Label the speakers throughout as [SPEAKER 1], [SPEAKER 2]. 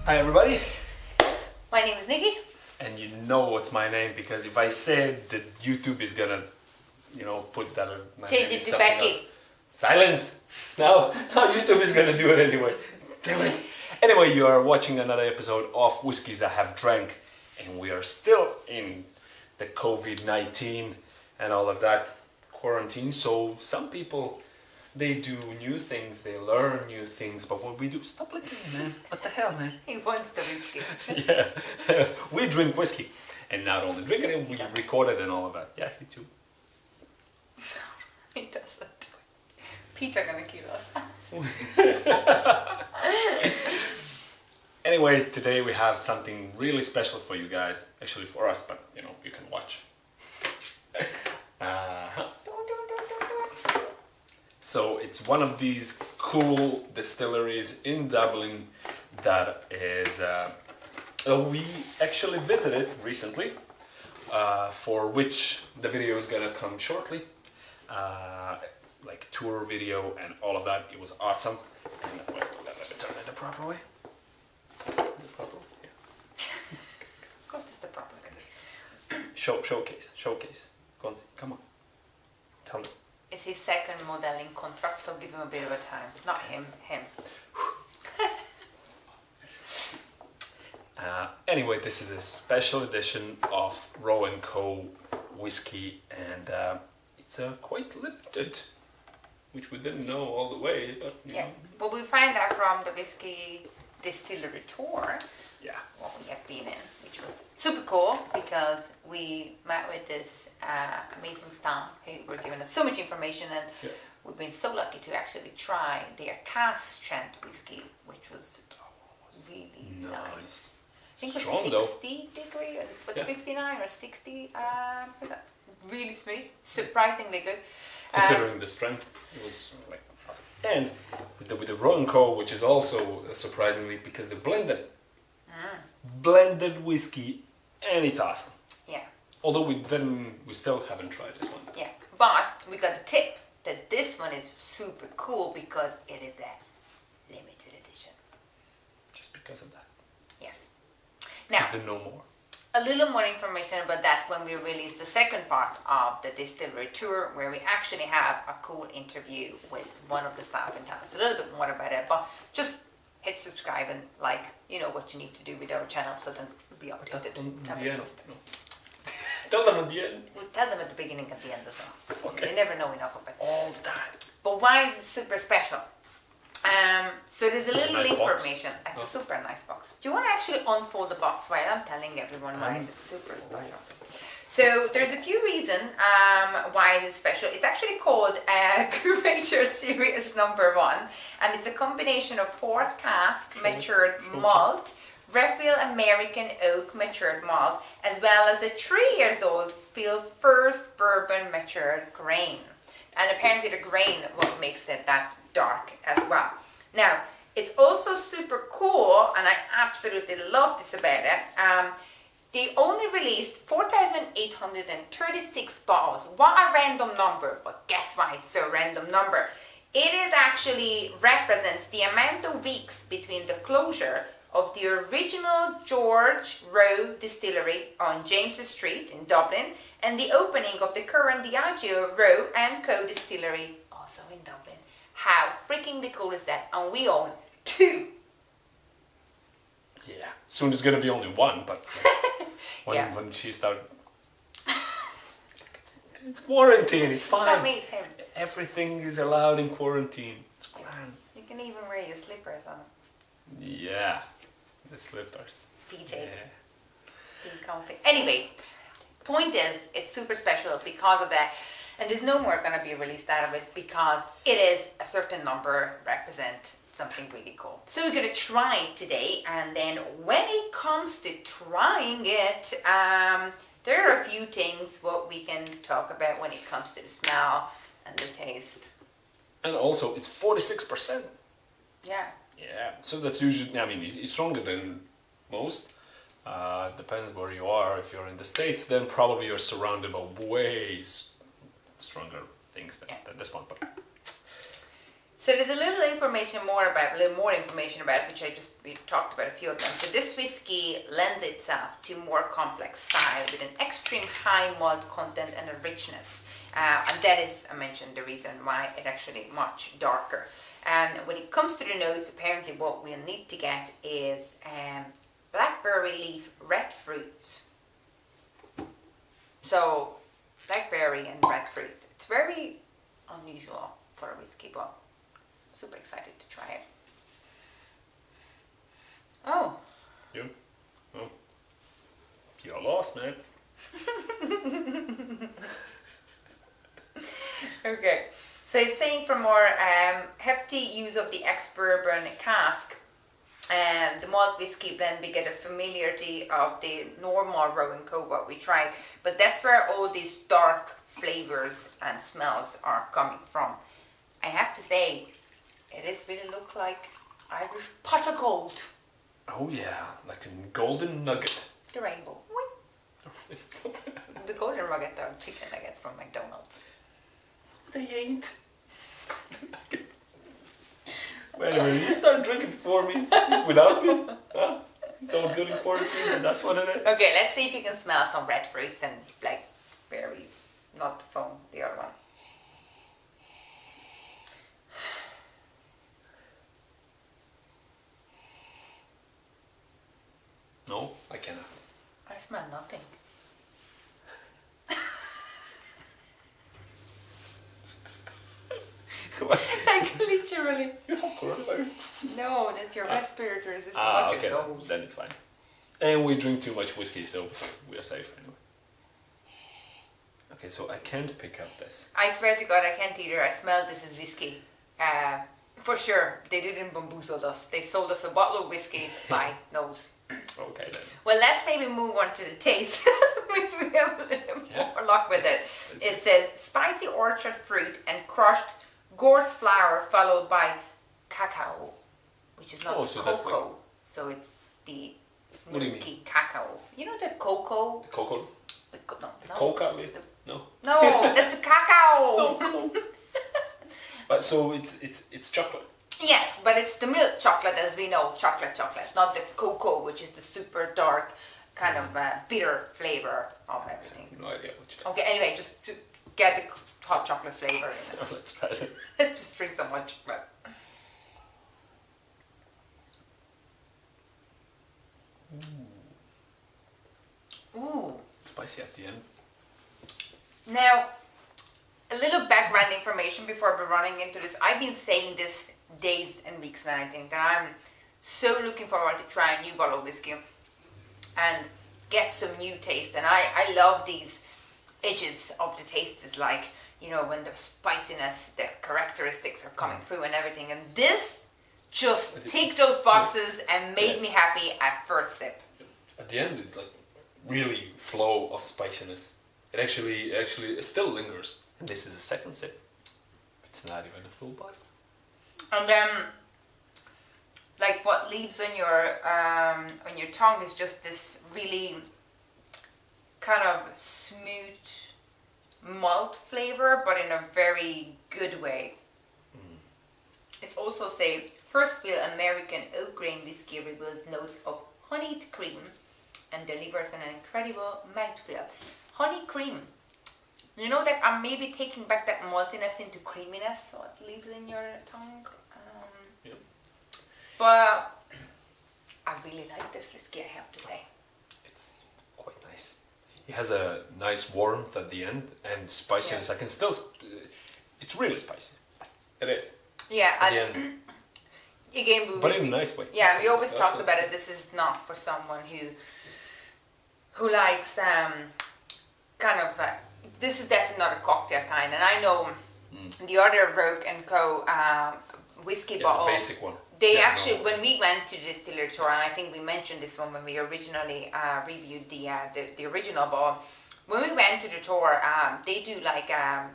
[SPEAKER 1] Hi everybody.
[SPEAKER 2] My name is Nikki.
[SPEAKER 1] And you know what's my name because if I say it, that YouTube is gonna, put that.
[SPEAKER 2] Change it to Becky.
[SPEAKER 1] Silence. Now YouTube is gonna do it anyway. Damn it. Anyway, you are watching another episode of Whiskeys I Have Drank, and we are still in the COVID-19 and all of that quarantine. So some people, they do new things, they learn new things, but what we do, stop looking at me, man. What the hell, man?
[SPEAKER 2] He wants the whiskey.
[SPEAKER 1] Yeah, we drink whiskey, and not only drinking it, we record it and all of that. Yeah, he too.
[SPEAKER 2] He doesn't. Peter gonna kill us.
[SPEAKER 1] Anyway, today we have something really special for you guys. Actually for us, but you can watch. So it's one of these cool distilleries in Dublin that is we actually visited recently, for which the video is gonna come shortly. Like tour video and all of that. It was awesome. And, wait, let me turn it the proper way. The proper way? Yeah.
[SPEAKER 2] What is the proper way?
[SPEAKER 1] Showcase. Gonzi, come on. Tell me.
[SPEAKER 2] It's his second modeling contract, so give him a bit of a time. Not him.
[SPEAKER 1] Anyway, this is a special edition of Roe&Co whiskey, and it's quite limited, which we didn't know all the way, but
[SPEAKER 2] yeah. Well, we find out from the whiskey distillery tour.
[SPEAKER 1] Yeah.
[SPEAKER 2] What we have been in, which was super cool because we met with this amazing staff who were giving us so much information, and we've been so lucky to actually try their cask strength whiskey, which was really nice. I think it was 60 degree, or was it 59 or 60? Was that really smooth, surprisingly good.
[SPEAKER 1] Considering the strength, it was like awesome. And with the Roe&Co, which is also surprisingly, because they blended whiskey, and it's awesome.
[SPEAKER 2] Yeah.
[SPEAKER 1] Although we still haven't tried this one.
[SPEAKER 2] Yeah, but we got a tip that this one is super cool because it is a limited edition.
[SPEAKER 1] Just because of that.
[SPEAKER 2] Yes. Now,
[SPEAKER 1] is there no more?
[SPEAKER 2] A little more information about that when we release the second part of the distillery tour, where we actually have a cool interview with one of the staff and tell us a little bit more about it. But just hit subscribe and like, what you need to do with our channel so then we'll be updated.
[SPEAKER 1] Tell them at the end.
[SPEAKER 2] We'll tell them at the beginning and the end as well.
[SPEAKER 1] Okay.
[SPEAKER 2] They never know enough of it.
[SPEAKER 1] All that.
[SPEAKER 2] But why is it super special? So there's a little
[SPEAKER 1] nice
[SPEAKER 2] information.
[SPEAKER 1] Box.
[SPEAKER 2] It's a super nice box. Do you want to actually unfold the box while I'm telling everyone why it's super special? So there's a few reasons why it's special. It's actually called Curator Series Number 1, and it's a combination of port cask matured malt, Refill American oak matured malt, as well as a 3 years old field first bourbon matured grain. And apparently the grain what makes it that dark as well. Now, it's also super cool, and I absolutely love this about it. They only released 4,836 bottles. What a random number, but guess why it's so random number? It is actually represents the amount of weeks between the closure of the original George Roe distillery on James Street in Dublin and the opening of the current Diageo Roe&Co distillery also in Dublin. How freaking cool is that? And we own 2.
[SPEAKER 1] Yeah. Soon there's gonna be only one, but when she started, it's quarantine. It's fine.
[SPEAKER 2] It's not me, it's him.
[SPEAKER 1] Everything is allowed in quarantine. It's grand.
[SPEAKER 2] You can even wear your slippers on.
[SPEAKER 1] Yeah, the slippers.
[SPEAKER 2] PJs.
[SPEAKER 1] Yeah.
[SPEAKER 2] Being comfy. Anyway, point is, it's super special because of that. And there's no more going to be released out of it because it is a certain number represent something really cool. So we're going to try it today, and then when it comes to trying it, there are a few things what we can talk about when it comes to the smell and the taste.
[SPEAKER 1] And also, it's 46%.
[SPEAKER 2] Yeah.
[SPEAKER 1] Yeah, so that's usually, it's stronger than most. Depends where you are. If you're in the States, then probably you're surrounded by way stronger things than this one. But
[SPEAKER 2] So there's a little more information about which we talked about a few of them. So this whiskey lends itself to more complex style with an extreme high malt content and a richness. And that is, I mentioned, the reason why it's actually much darker. And when it comes to the notes, apparently what we'll need to get is blackberry leaf red fruits. So blackberry and red fruits. It's very unusual for a whiskey, but super excited to try it. Oh.
[SPEAKER 1] Yeah. Oh. You're lost, man.
[SPEAKER 2] Okay. So it's saying for more hefty use of the ex-bourbon cask, the malt whiskey blend, we get a familiarity of the normal Roe&Co what we tried, but that's where all these dark flavors and smells are coming from. I have to say, it is really look like Irish pot of gold.
[SPEAKER 1] Oh yeah, like a golden nugget.
[SPEAKER 2] The rainbow. The golden nugget are chicken nuggets from McDonald's.
[SPEAKER 1] They ain't. Wait a minute, you start drinking for me without me? Huh? It's all good in quarantine, and that's what it is.
[SPEAKER 2] Okay, let's see if you can smell some red fruits and blackberries. Not the foam, the other one.
[SPEAKER 1] No, I cannot.
[SPEAKER 2] I smell nothing. Like literally.
[SPEAKER 1] You have coronavirus?
[SPEAKER 2] No, that's your respirators. It's
[SPEAKER 1] Ah,
[SPEAKER 2] not
[SPEAKER 1] okay,
[SPEAKER 2] your nose.
[SPEAKER 1] then it's fine. And we drink too much whiskey, so we are safe anyway. Okay, so I can't pick up this.
[SPEAKER 2] I swear to God, I can't either. I smell this is whiskey. For sure, they didn't bamboozle us. They sold us a bottle of whiskey by nose.
[SPEAKER 1] Okay then.
[SPEAKER 2] Well, let's maybe move on to the taste. Maybe we have a little more luck with it. It says spicy orchard fruit and crushed gorse flour followed by cacao, which is not cocoa. So it's the milky cacao. You know the cocoa?
[SPEAKER 1] The cocoa?
[SPEAKER 2] No.
[SPEAKER 1] Coca leaf? No.
[SPEAKER 2] No, that's a cacao.
[SPEAKER 1] No. But so it's chocolate.
[SPEAKER 2] Yes, but it's the milk chocolate as we know, chocolate, not the cocoa, which is the super dark kind of bitter flavor of everything.
[SPEAKER 1] No idea what you're
[SPEAKER 2] Okay, anyway, just to get the hot chocolate flavor in it.
[SPEAKER 1] Let's try it.
[SPEAKER 2] Let's just drink some hot chocolate. Ooh.
[SPEAKER 1] Spicy at the end.
[SPEAKER 2] Now, a little background information before we're running into this. I've been saying this days and weeks now, I think, that I'm so looking forward to try a new bottle of whiskey and get some new taste. And I love these edges of the taste. It's like, you know, when the spiciness, the characteristics are coming through and everything. And this just ticked those boxes and made me happy at first sip.
[SPEAKER 1] At the end, it's like really flow of spiciness. It actually still lingers. And this is a second sip. It's not even a full bottle.
[SPEAKER 2] And then, like what leaves on your tongue is just this really kind of smooth malt flavor, but in a very good way. It's also say first feel American oak grain whiskey reveals notes of honeyed cream and delivers an incredible mouthfeel. Honey cream. You know that I'm maybe taking back that maltiness into creaminess, so it leaves in your tongue.
[SPEAKER 1] Yeah.
[SPEAKER 2] But I really like this whiskey, I have to say.
[SPEAKER 1] It's quite nice. It has a nice warmth at the end and spiciness.
[SPEAKER 2] Yes.
[SPEAKER 1] I can still. It's really spicy. It is.
[SPEAKER 2] Yeah,
[SPEAKER 1] At
[SPEAKER 2] and
[SPEAKER 1] the end.
[SPEAKER 2] again,
[SPEAKER 1] But in a nice way.
[SPEAKER 2] Yeah, we always
[SPEAKER 1] That's
[SPEAKER 2] talked
[SPEAKER 1] it.
[SPEAKER 2] about it. This is not for someone who likes kind of. This is definitely not a cocktail kind, and I know the other Roe&Co whiskey bottle.
[SPEAKER 1] The basic one.
[SPEAKER 2] They when we went to the distillery tour, and I think we mentioned this one when we originally reviewed the original bottle. When we went to the tour, they do like a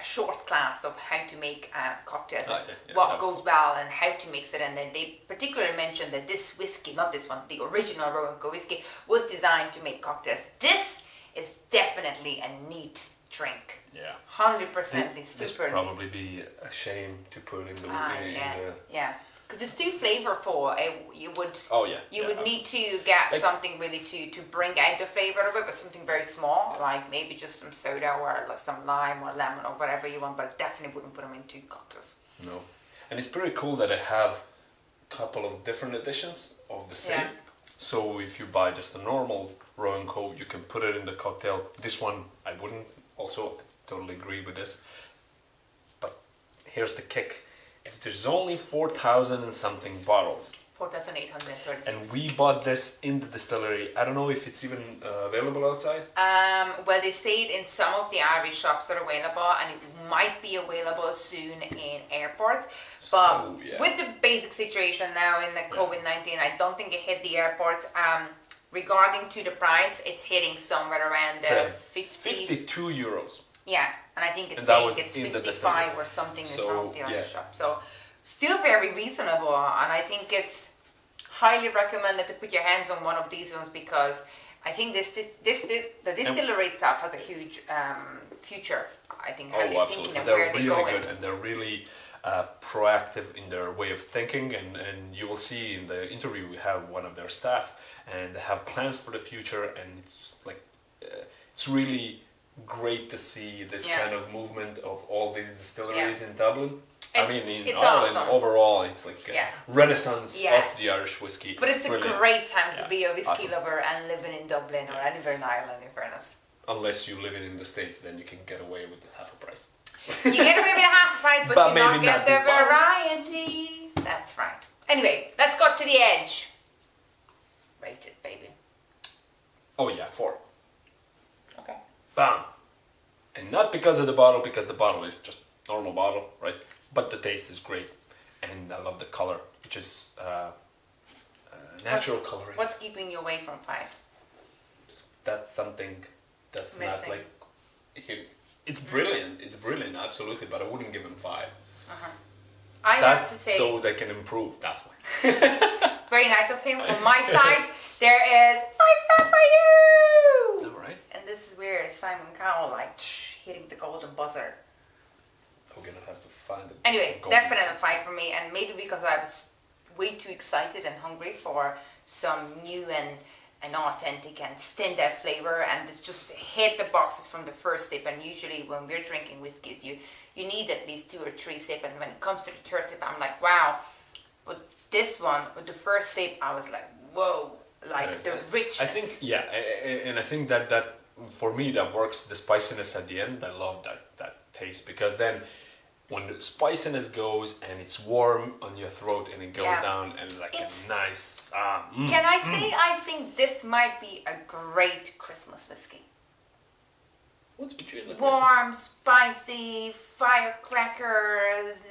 [SPEAKER 2] short class of how to make cocktails, what goes well and how to mix it, and then they particularly mentioned that this whiskey, not this one, the original Roe&Co whiskey, was designed to make cocktails. This is definitely a neat drink.
[SPEAKER 1] Yeah.
[SPEAKER 2] 100%
[SPEAKER 1] This
[SPEAKER 2] super
[SPEAKER 1] would
[SPEAKER 2] neat.
[SPEAKER 1] probably be a shame to put in the.
[SPEAKER 2] Yeah. Because it's too flavorful. You would need to get
[SPEAKER 1] Like,
[SPEAKER 2] something really to bring out the flavor of it, but something very small, like maybe just some soda or like some lime or lemon or whatever you want. But I definitely wouldn't put them into cocktails.
[SPEAKER 1] No, and it's pretty cool that I have a couple of different editions of the same.
[SPEAKER 2] Yeah.
[SPEAKER 1] So if you buy just a normal Roe&Co, you can put it in the cocktail. This one I wouldn't. Also, totally agree with this. But here's the kick. If there's only 4,000 and something bottles,
[SPEAKER 2] 4,836.
[SPEAKER 1] and we bought this in the distillery, I don't know if it's even available outside.
[SPEAKER 2] Well, they say it in some of the Irish shops that are available, and it might be available soon in airports. But with the basic situation now in the COVID-19, I don't think it hit the airports. Regarding to the price, it's hitting somewhere around
[SPEAKER 1] 52 euros.
[SPEAKER 2] Yeah, and I think it's
[SPEAKER 1] was
[SPEAKER 2] it's
[SPEAKER 1] in the
[SPEAKER 2] 55 or something in
[SPEAKER 1] So,
[SPEAKER 2] some of the other
[SPEAKER 1] yeah.
[SPEAKER 2] shops. So still very reasonable, and I think it's highly recommended to put your hands on one of these ones because I think the distillery itself has a huge future. I think how they're thinking and
[SPEAKER 1] They're
[SPEAKER 2] where they're
[SPEAKER 1] really
[SPEAKER 2] going.
[SPEAKER 1] good, and they're really proactive in their way of thinking, and you will see in the interview we have one of their staff, and they have plans for the future, and it's like it's really great to see this kind of movement of all these distilleries in Dublin. I mean, in Ireland
[SPEAKER 2] awesome.
[SPEAKER 1] Overall, it's like a renaissance of the Irish whiskey.
[SPEAKER 2] But it's a great time to be a whiskey
[SPEAKER 1] awesome.
[SPEAKER 2] lover and living in Dublin or anywhere in Ireland, in fairness.
[SPEAKER 1] Unless you live in the States, then you can get away with half a price.
[SPEAKER 2] You get away with half the price, but you
[SPEAKER 1] But
[SPEAKER 2] not
[SPEAKER 1] maybe
[SPEAKER 2] get
[SPEAKER 1] not
[SPEAKER 2] the
[SPEAKER 1] this bottle.
[SPEAKER 2] variety. That's right. Anyway, let's go to the edge. Rate it, baby.
[SPEAKER 1] Oh yeah, 4.
[SPEAKER 2] Okay.
[SPEAKER 1] Bam! And not because of the bottle, because the bottle is just normal bottle, right? But the taste is great, and I love the color, which is natural coloring.
[SPEAKER 2] What's keeping you away from 5?
[SPEAKER 1] That's something that's not
[SPEAKER 2] Missing.
[SPEAKER 1] like. It's brilliant. It's brilliant, absolutely. But I wouldn't give him 5.
[SPEAKER 2] I have to say,
[SPEAKER 1] so they can improve. That's why.
[SPEAKER 2] very nice of him. On my side, there is 5-star for you.
[SPEAKER 1] All right.
[SPEAKER 2] And this is where Simon Cowell like hitting the golden buzzer.
[SPEAKER 1] We're gonna have to find it.
[SPEAKER 2] Anyway, definitely a 5 for me, and maybe because I was way too excited and hungry for some new and authentic and standout flavor, and it's just hit the boxes from the first sip. And usually when we're drinking whiskeys, you need at least 2 or 3 sips, and when it comes to the third sip, I'm like, wow. But this one, with the first sip, I was like, whoa, like the richness.
[SPEAKER 1] I think, and I think that for me that works. The spiciness at the end, I love that taste, because then when the spiciness goes and it's warm on your throat and it goes down and like a nice.
[SPEAKER 2] Can I say I think this might be a great Christmas whiskey?
[SPEAKER 1] What's between the
[SPEAKER 2] Warm, spicy, firecrackers,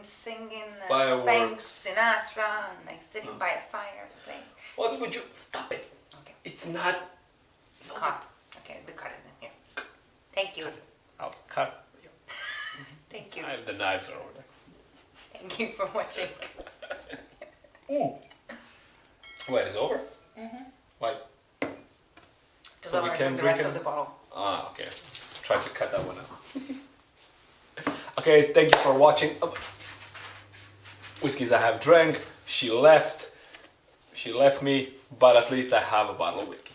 [SPEAKER 2] singing,
[SPEAKER 1] Fireworks.
[SPEAKER 2] Frank Sinatra, and like sitting by a fire place.
[SPEAKER 1] What's with you? Stop it!
[SPEAKER 2] Okay.
[SPEAKER 1] It's not.
[SPEAKER 2] Cut. Okay, we cut it in here. Thank you.
[SPEAKER 1] I'll cut.
[SPEAKER 2] Thank you.
[SPEAKER 1] The knives are over there.
[SPEAKER 2] Thank you for watching.
[SPEAKER 1] Wait, it's over? Why?
[SPEAKER 2] Because
[SPEAKER 1] So
[SPEAKER 2] I
[SPEAKER 1] we
[SPEAKER 2] want to
[SPEAKER 1] can
[SPEAKER 2] drink the
[SPEAKER 1] drink
[SPEAKER 2] rest
[SPEAKER 1] it?
[SPEAKER 2] of the bottle.
[SPEAKER 1] Ah, okay. Try to cut that one out. Okay, thank you for watching. Whiskeys I have drank. She left me, but at least I have a bottle of whiskey.